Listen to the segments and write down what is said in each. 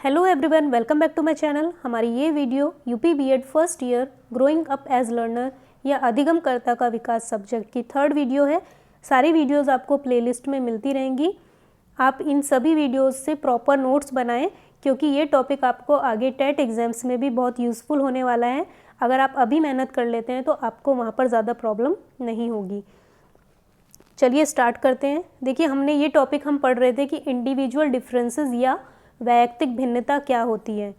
Hello everyone, welcome back to my channel. हमारी ये video UP BEd first year growing up as learner या अधिगमकर्ता का विकास सब्जेक्ट की थर्ड वीडियो है। सारी वीडियोस आपको प्लेलिस्ट में मिलती रहेंगी। आप इन सभी वीडियोस से प्रॉपर नोट्स बनाएं क्योंकि ये टॉपिक आपको आगे टेट एग्जाम्स में भी बहुत यूज़फुल होने वाला है। अगर आप अभी मेहनत कर लेते हैं तो आपको वहाँ पर ज़्यादा प्रॉब्लम नहीं होगी। चलिए स्टार्ट करते हैं। देखिए, हमने ये टॉपिक हम पढ़ रहे थे कि इंडिविजुअल डिफरेंसेस या वैयक्तिक भिन्नता क्या होती है।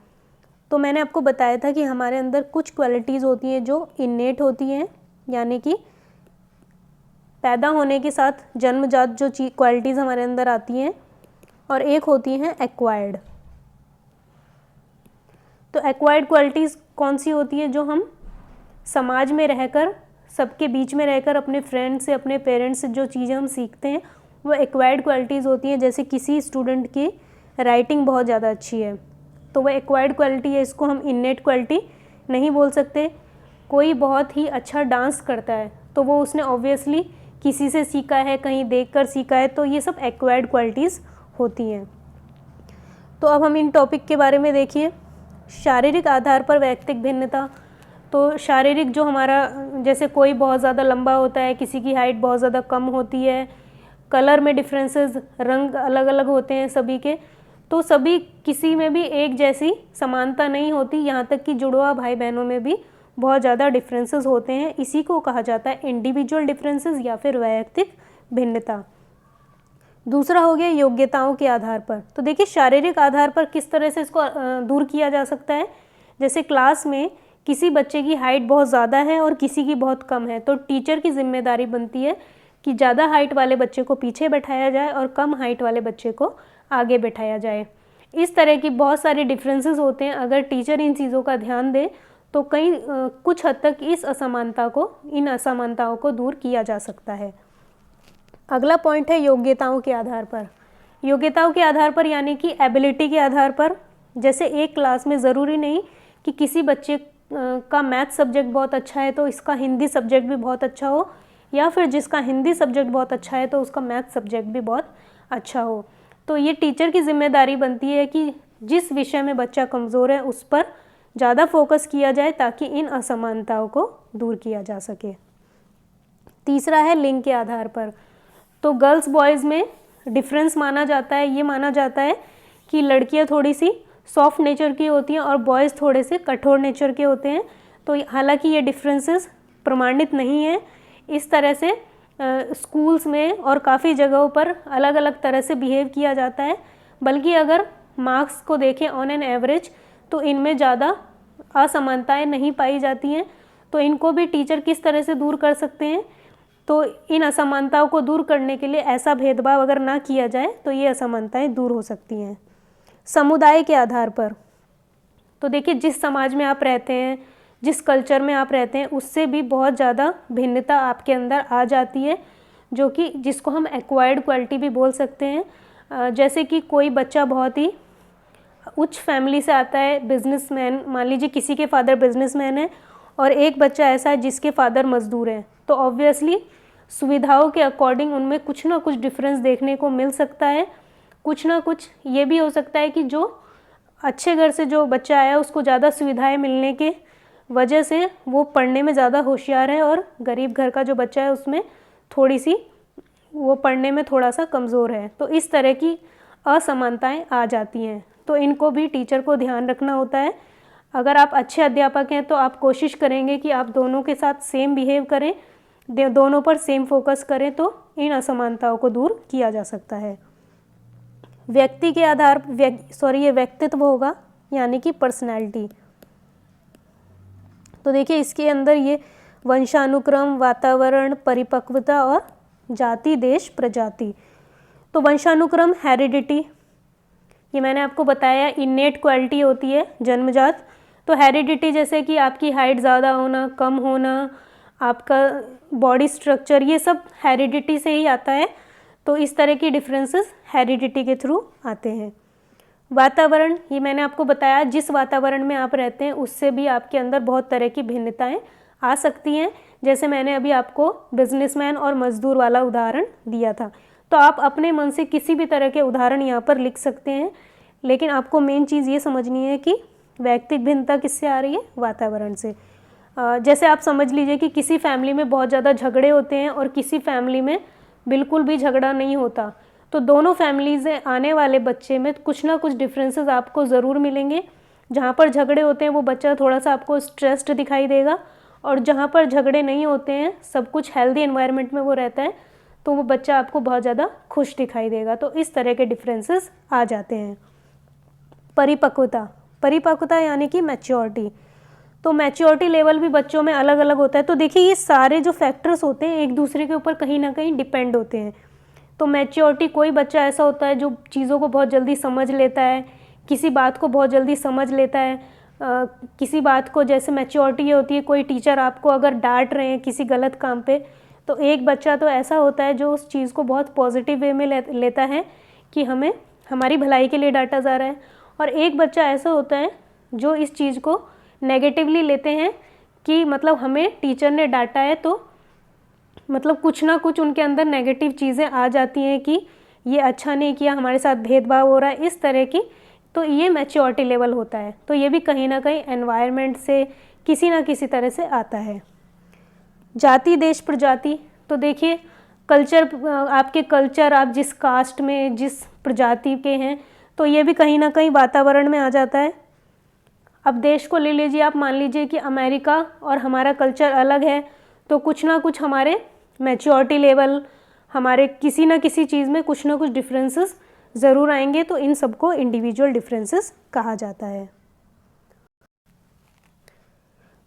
तो मैंने आपको बताया था कि हमारे अंदर कुछ क्वालिटीज़ होती हैं जो इन्नेट होती हैं, यानी कि पैदा होने के साथ जन्मजात जो क्वालिटीज़ हमारे अंदर आती हैं, और एक होती हैं एक्वायर्ड। तो एक्वायर्ड क्वालिटीज़ कौन सी होती है? जो हम समाज में रहकर, सबके बीच में रहकर, अपने फ्रेंड्स से, अपने पेरेंट्स से जो चीज़ें हम सीखते हैं वो एक्वायर्ड क्वालिटीज़ होती हैं। जैसे किसी स्टूडेंट की राइटिंग बहुत ज़्यादा अच्छी है तो वह एक्वायर्ड क्वालिटी है, इसको हम इन्नेट क्वालिटी नहीं बोल सकते। कोई बहुत ही अच्छा डांस करता है तो वो उसने ऑब्वियसली किसी से सीखा है, कहीं देखकर सीखा है, तो ये सब एक्वायर्ड क्वालिटीज़ होती हैं। तो अब हम इन टॉपिक के बारे में देखिए। शारीरिक आधार पर वैयक्तिक भिन्नता। तो शारीरिक जो हमारा, जैसे कोई बहुत ज़्यादा लंबा होता है, किसी की हाइट बहुत ज़्यादा कम होती है, कलर में डिफरेंसेस, रंग अलग अलग होते हैं सभी के, तो सभी किसी में भी एक जैसी समानता नहीं होती। यहाँ तक कि जुड़वा भाई बहनों में भी बहुत ज़्यादा डिफरेंसेस होते हैं। इसी को कहा जाता है इंडिविजुअल डिफरेंसेस या फिर वैयक्तिक भिन्नता। दूसरा हो गया योग्यताओं के आधार पर। तो देखिए, शारीरिक आधार पर किस तरह से इसको दूर किया जा सकता है। जैसे क्लास में किसी बच्चे की हाइट बहुत ज़्यादा है और किसी की बहुत कम है, तो टीचर की जिम्मेदारी बनती है कि ज़्यादा हाइट वाले बच्चे को पीछे बैठाया जाए और कम हाइट वाले बच्चे को आगे बैठाया जाए। इस तरह की बहुत सारे डिफरेंसेस होते हैं। अगर टीचर इन चीज़ों का ध्यान दे तो कुछ हद तक इन असमानताओं को दूर किया जा सकता है। अगला पॉइंट है योग्यताओं के आधार पर। योग्यताओं के आधार पर यानी कि एबिलिटी के आधार पर। जैसे एक क्लास में ज़रूरी नहीं कि किसी बच्चे का मैथ सब्जेक्ट बहुत अच्छा है तो इसका हिंदी सब्जेक्ट भी बहुत अच्छा हो, या फिर जिसका हिंदी सब्जेक्ट बहुत अच्छा है तो उसका मैथ सब्जेक्ट भी बहुत अच्छा हो। तो ये टीचर की जिम्मेदारी बनती है कि जिस विषय में बच्चा कमज़ोर है उस पर ज़्यादा फोकस किया जाए ताकि इन असमानताओं को दूर किया जा सके। तीसरा है लिंग के आधार पर। तो गर्ल्स बॉयज़ में डिफरेंस माना जाता है। ये माना जाता है कि लड़कियां थोड़ी सी सॉफ्ट नेचर की होती हैं और बॉयज़ थोड़े से कठोर नेचर के होते हैं। तो हालांकि ये डिफरेंसेस प्रमाणित नहीं है। इस तरह से स्कूल्स में और काफ़ी जगहों पर अलग अलग तरह से बिहेव किया जाता है। बल्कि अगर मार्क्स को देखें ऑन एन एवरेज तो इनमें ज़्यादा असमानताएं नहीं पाई जाती हैं। तो इनको भी टीचर किस तरह से दूर कर सकते हैं? तो इन असमानताओं को दूर करने के लिए ऐसा भेदभाव अगर ना किया जाए तो ये असमानताएं दूर हो सकती हैं। समुदाय के आधार पर। तो देखिए, जिस समाज में आप रहते हैं, जिस कल्चर में आप रहते हैं, उससे भी बहुत ज़्यादा भिन्नता आपके अंदर आ जाती है, जिसको हम एक्वायर्ड क्वालिटी भी बोल सकते हैं। जैसे कि कोई बच्चा बहुत ही उच्च फैमिली से आता है, बिजनेसमैन, मान लीजिए किसी के फादर बिजनेसमैन है और एक बच्चा ऐसा है जिसके फादर मजदूर हैं, तो ऑब्वियसली सुविधाओं के अकॉर्डिंग उनमें कुछ ना कुछ डिफरेंस देखने को मिल सकता है। कुछ ना कुछ ये भी हो सकता है कि जो अच्छे घर से जो बच्चा आया उसको ज़्यादा सुविधाएं मिलने के वजह से वो पढ़ने में ज़्यादा होशियार है, और गरीब घर का जो बच्चा है उसमें थोड़ी सी वो पढ़ने में थोड़ा सा कमज़ोर है। तो इस तरह की असमानताएं आ जाती हैं। तो इनको भी टीचर को ध्यान रखना होता है। अगर आप अच्छे अध्यापक हैं तो आप कोशिश करेंगे कि आप दोनों के साथ सेम बिहेव करें, दोनों पर सेम फोकस करें, तो इन असमानताओं को दूर किया जा सकता है। व्यक्ति के आधार ये व्यक्तित्व होगा, यानी कि पर्सनैलिटी। तो देखिए, इसके अंदर ये वंशानुक्रम, वातावरण, परिपक्वता और जाति, देश, प्रजाति। तो वंशानुक्रम, हेरिडिटी, ये मैंने आपको बताया इन्नेट क्वालिटी होती है, जन्मजात। तो हेरिडिटी जैसे कि आपकी हाइट ज़्यादा होना, कम होना, आपका बॉडी स्ट्रक्चर, ये सब हेरिडिटी से ही आता है। तो इस तरह की डिफरेंसेस हेरिडिटी के थ्रू आते हैं। वातावरण, ये मैंने आपको बताया, जिस वातावरण में आप रहते हैं उससे भी आपके अंदर बहुत तरह की भिन्नताएं आ सकती हैं। जैसे मैंने अभी आपको बिजनेसमैन और मजदूर वाला उदाहरण दिया था। तो आप अपने मन से किसी भी तरह के उदाहरण यहाँ पर लिख सकते हैं। लेकिन आपको मेन चीज़ ये समझनी है कि वैयक्तिक भिन्नता किससे आ रही है, वातावरण से। जैसे आप समझ लीजिए कि किसी फैमिली में बहुत ज़्यादा झगड़े होते हैं और किसी फैमिली में बिल्कुल भी झगड़ा नहीं होता, तो दोनों फैमिलीज़ से आने वाले बच्चे में कुछ ना कुछ डिफरेंसेस आपको ज़रूर मिलेंगे। जहाँ पर झगड़े होते हैं वो बच्चा थोड़ा सा आपको स्ट्रेस्ड दिखाई देगा, और जहाँ पर झगड़े नहीं होते हैं, सब कुछ हेल्दी एनवायरनमेंट में वो रहता है, तो वो बच्चा आपको बहुत ज़्यादा खुश दिखाई देगा। तो इस तरह के डिफरेंसेस आ जाते हैं। परिपक्वता यानी कि मैच्योरिटी। तो मैच्योरिटी लेवल भी बच्चों में अलग अलग होता है। तो देखिए, ये सारे जो फैक्टर्स होते हैं एक दूसरे के ऊपर कहीं ना कहीं डिपेंड होते हैं। तो मैच्योरिटी, कोई बच्चा ऐसा होता है जो चीज़ों को बहुत जल्दी समझ लेता है, किसी बात को बहुत जल्दी समझ लेता है। किसी बात को, जैसे मैच्योरिटी ये होती है, कोई टीचर आपको अगर डांट रहे हैं किसी गलत काम पे, तो एक बच्चा तो ऐसा होता है जो उस चीज़ को बहुत पॉजिटिव वे में लेता है कि हमें हमारी भलाई के लिए डांटा जा रहा है, और एक बच्चा ऐसा होता है जो इस चीज़ को नेगेटिवली लेते हैं कि मतलब हमें टीचर ने डांटा है तो मतलब कुछ ना कुछ उनके अंदर नेगेटिव चीज़ें आ जाती हैं कि ये अच्छा नहीं किया, हमारे साथ भेदभाव हो रहा है, इस तरह की। तो ये मैच्योरिटी लेवल होता है। तो ये भी कहीं ना कहीं एनवायरनमेंट से किसी ना किसी तरह से आता है। जाति, देश, प्रजाति। तो देखिए, कल्चर, आपके कल्चर, आप जिस कास्ट में, जिस प्रजाति के हैं, तो ये भी कहीं ना कहीं वातावरण में आ जाता है। अब देश को ले लीजिए, आप मान लीजिए कि अमेरिका और हमारा कल्चर अलग है, तो कुछ ना कुछ हमारे मैच्योरिटी लेवल, हमारे किसी ना किसी चीज़ में कुछ ना कुछ डिफरेंसेस ज़रूर आएंगे। तो इन सबको इंडिविजुअल डिफरेंसेस कहा जाता है।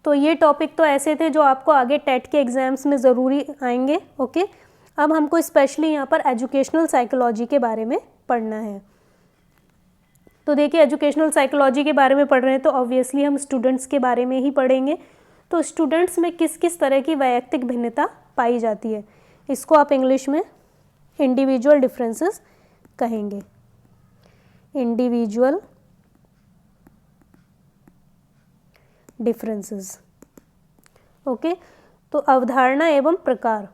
तो ये टॉपिक तो ऐसे थे जो आपको आगे टेट के एग्ज़ाम्स में ज़रूरी आएंगे। ओके, अब हमको स्पेशली यहाँ पर एजुकेशनल साइकोलॉजी के बारे में पढ़ना है। तो देखिए, एजुकेशनल साइकोलॉजी के बारे में पढ़ रहे हैं तो ऑब्वियसली हम स्टूडेंट्स के बारे में ही पढ़ेंगे। तो स्टूडेंट्स में किस किस तरह की वैयक्तिक भिन्नता पाई जाती है, इसको आप इंग्लिश में इंडिविजुअल डिफरेंसेस कहेंगे। Individual differences. ओके, तो अवधारणा एवं प्रकार।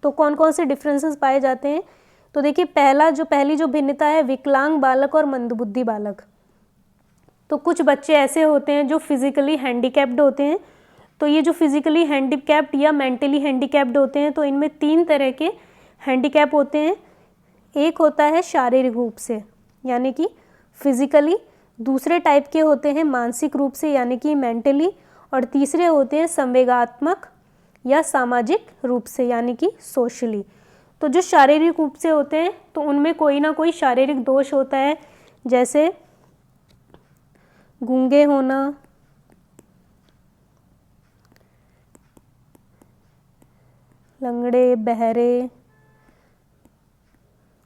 तो कौन कौन से डिफरेंसेस पाए जाते हैं? तो देखिए, पहली जो भिन्नता है, विकलांग बालक और मंदबुद्धि बालक। तो कुछ बच्चे ऐसे होते हैं जो फिजिकली हैंडीकैप्ड होते हैं। तो ये जो फिजिकली हैंडीकैप्ड या मेंटली हैंडीकैप्ड होते हैं, तो इनमें 3 तरह के हैंडीकैप होते हैं। एक होता है शारीरिक रूप से यानी कि फिजिकली, दूसरे टाइप के होते हैं मानसिक रूप से यानी कि मेंटली, और तीसरे होते हैं संवेगात्मक या सामाजिक रूप से यानी कि सोशली। तो जो शारीरिक रूप से होते हैं तो उनमें कोई ना कोई शारीरिक दोष होता है, जैसे गूंगे होना, लंगड़े, बहरे।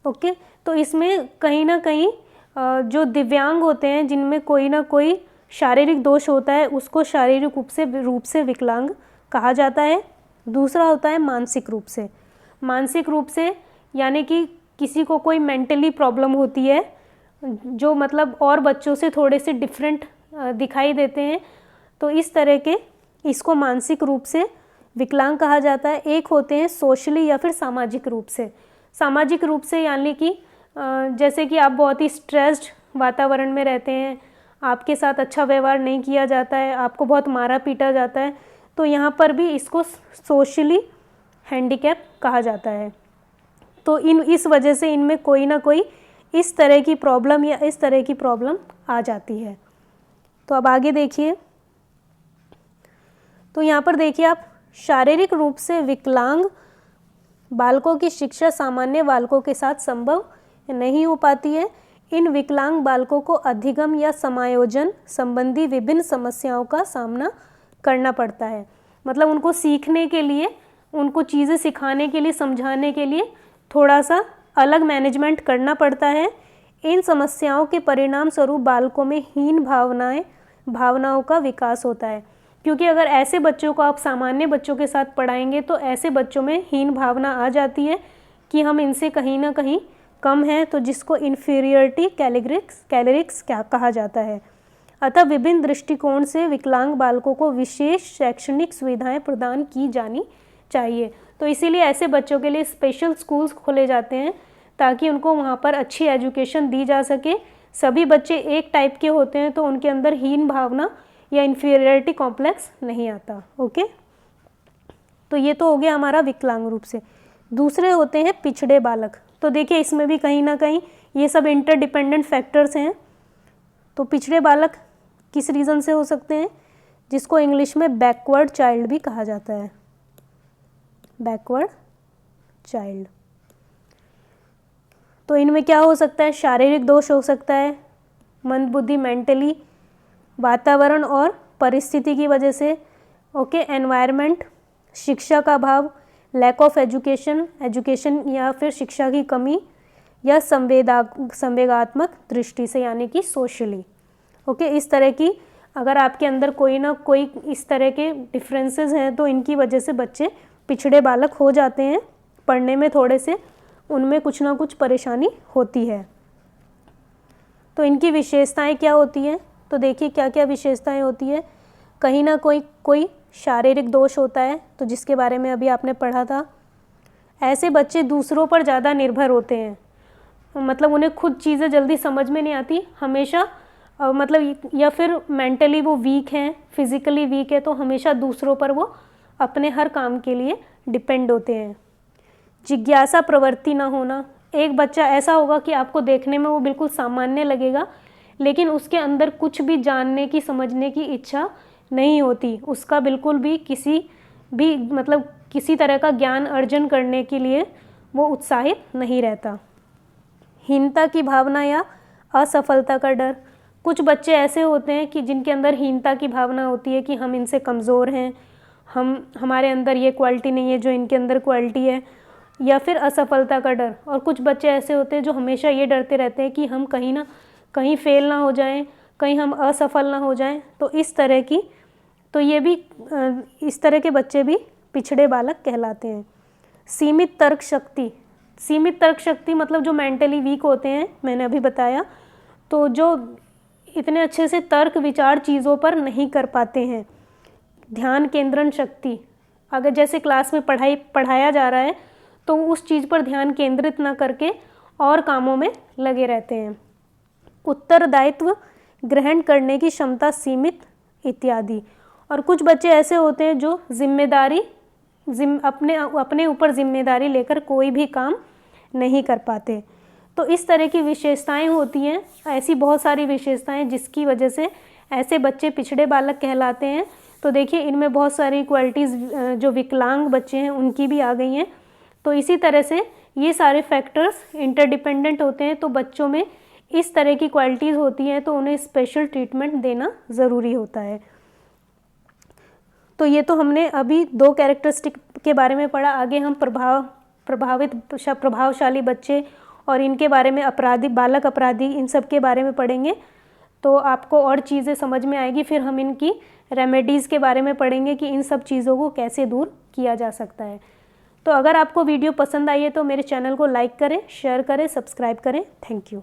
ओके, तो इसमें कहीं ना कहीं जो दिव्यांग होते हैं जिनमें कोई ना कोई शारीरिक दोष होता है, उसको शारीरिक रूप से विकलांग कहा जाता है। दूसरा होता है मानसिक रूप से। मानसिक रूप से यानी कि किसी को कोई मेंटली प्रॉब्लम होती है जो मतलब और बच्चों से थोड़े से डिफरेंट दिखाई देते हैं, तो इस तरह के इसको मानसिक रूप से विकलांग कहा जाता है। एक होते हैं सोशली या फिर सामाजिक रूप से। सामाजिक रूप से यानी कि जैसे कि आप बहुत ही स्ट्रेस्ड वातावरण में रहते हैं, आपके साथ अच्छा व्यवहार नहीं किया जाता है, आपको बहुत मारा पीटा जाता है, तो यहाँ पर भी इसको सोशली हैंडीकैप कहा जाता है। तो इस वजह से इनमें कोई ना कोई इस तरह की प्रॉब्लम या इस तरह की प्रॉब्लम आ जाती है। तो अब आगे देखिए, तो यहाँ पर देखिए आप, शारीरिक रूप से विकलांग बालकों की शिक्षा सामान्य बालकों के साथ संभव नहीं हो पाती है। इन विकलांग बालकों को अधिगम या समायोजन संबंधी विभिन्न समस्याओं का सामना करना पड़ता है। मतलब उनको सीखने के लिए, उनको चीज़ें सिखाने के लिए, समझाने के लिए थोड़ा सा अलग मैनेजमेंट करना पड़ता है। इन समस्याओं के परिणाम स्वरूप बालकों में हीन भावनाओं का विकास होता है, क्योंकि अगर ऐसे बच्चों को आप सामान्य बच्चों के साथ पढ़ाएंगे तो ऐसे बच्चों में हीन भावना आ जाती है कि हम इनसे कहीं ना कहीं कम हैं, तो जिसको इन्फीरियरिटी कैलरिक्स क्या कहा जाता है। अतः विभिन्न दृष्टिकोण से विकलांग बालकों को विशेष शैक्षणिक सुविधाएं प्रदान की जानी चाहिए। तो इसीलिए ऐसे बच्चों के लिए स्पेशल स्कूल्स खोले जाते हैं ताकि उनको वहाँ पर अच्छी एजुकेशन दी जा सके, सभी बच्चे एक टाइप के होते हैं तो उनके अंदर हीन भावना या इन्फीरियरिटी कॉम्प्लेक्स नहीं आता। ओके, तो ये तो हो गया हमारा विकलांग रूप से। दूसरे होते हैं पिछड़े बालक। तो देखिए इसमें भी कहीं ना कहीं ये सब इंटरडिपेंडेंट फैक्टर्स हैं। तो पिछड़े बालक किस रीज़न से हो सकते हैं, जिसको इंग्लिश में बैकवर्ड चाइल्ड भी कहा जाता है, बैकवर्ड चाइल्ड। तो इनमें क्या हो सकता है, शारीरिक दोष हो सकता है, मंदबुद्धि मेंटली, वातावरण और परिस्थिति की वजह से, ओके, एनवायरनमेंट, शिक्षा का अभाव, लैक ऑफ एजुकेशन या फिर शिक्षा की कमी, या संवेगात्मक दृष्टि से यानी कि सोशली। ओके, इस तरह की अगर आपके अंदर कोई ना कोई इस तरह के डिफरेंसेस हैं तो इनकी वजह से बच्चे पिछड़े बालक हो जाते हैं, पढ़ने में थोड़े से उनमें कुछ ना कुछ परेशानी होती है। तो इनकी विशेषताएं क्या होती हैं, तो देखिए क्या क्या विशेषताएं होती है। कहीं ना कोई शारीरिक दोष होता है, तो जिसके बारे में अभी आपने पढ़ा था। ऐसे बच्चे दूसरों पर ज़्यादा निर्भर होते हैं, मतलब उन्हें खुद चीज़ें जल्दी समझ में नहीं आती हमेशा, मतलब या फिर मेंटली वो वीक हैं, फिजिकली वीक है, तो हमेशा दूसरों पर वो अपने हर काम के लिए डिपेंड होते हैं। जिज्ञासा प्रवृत्ति ना होना, एक बच्चा ऐसा होगा कि आपको देखने में वो बिल्कुल सामान्य लगेगा, लेकिन उसके अंदर कुछ भी जानने की समझने की इच्छा नहीं होती, उसका बिल्कुल भी किसी तरह का ज्ञान अर्जन करने के लिए वो उत्साहित नहीं रहता। हीनता की भावना या असफलता का डर, कुछ बच्चे ऐसे होते हैं कि जिनके अंदर हीनता की भावना होती है कि हम इनसे कमज़ोर हैं, हमारे अंदर ये क्वालिटी नहीं है जो इनके अंदर क्वालिटी है, या फिर असफलता का डर। और कुछ बच्चे ऐसे होते हैं जो हमेशा ये डरते रहते हैं कि हम कहीं ना कहीं फेल ना हो जाएं, कहीं हम असफल ना हो जाएं। तो इस तरह के बच्चे भी पिछड़े बालक कहलाते हैं। सीमित तर्क शक्ति मतलब जो मेंटली वीक होते हैं, मैंने अभी बताया, तो जो इतने अच्छे से तर्क विचार चीज़ों पर नहीं कर पाते हैं। ध्यान केंद्रण शक्ति, अगर जैसे क्लास में पढ़ाया जा रहा है तो उस चीज़ पर ध्यान केंद्रित ना करके और कामों में लगे रहते हैं। उत्तरदायित्व ग्रहण करने की क्षमता सीमित इत्यादि। और कुछ बच्चे ऐसे होते हैं जो अपने ऊपर जिम्मेदारी लेकर कोई भी काम नहीं कर पाते। तो इस तरह की विशेषताएं होती हैं, ऐसी बहुत सारी विशेषताएं जिसकी वजह से ऐसे बच्चे पिछड़े बालक कहलाते हैं। तो देखिए इनमें बहुत सारी क्वालिटीज़ जो विकलांग बच्चे हैं उनकी भी आ गई हैं। तो इसी तरह से ये सारे फैक्टर्स इंटरडिपेंडेंट होते हैं, तो बच्चों में इस तरह की क्वालिटीज़ होती हैं तो उन्हें स्पेशल ट्रीटमेंट देना ज़रूरी होता है। तो ये तो हमने अभी 2 कैरेक्टरिस्टिक के बारे में पढ़ा। आगे हम प्रभावशाली बच्चे और इनके बारे में, बालक अपराधी, इन सब के बारे में पढ़ेंगे, तो आपको और चीज़ें समझ में आएगी। फिर हम इनकी रेमेडीज़ के बारे में पढ़ेंगे कि इन सब चीज़ों को कैसे दूर किया जा सकता है। तो अगर आपको वीडियो पसंद आई है तो मेरे चैनल को लाइक करें, शेयर करें, सब्सक्राइब करें। Thank you.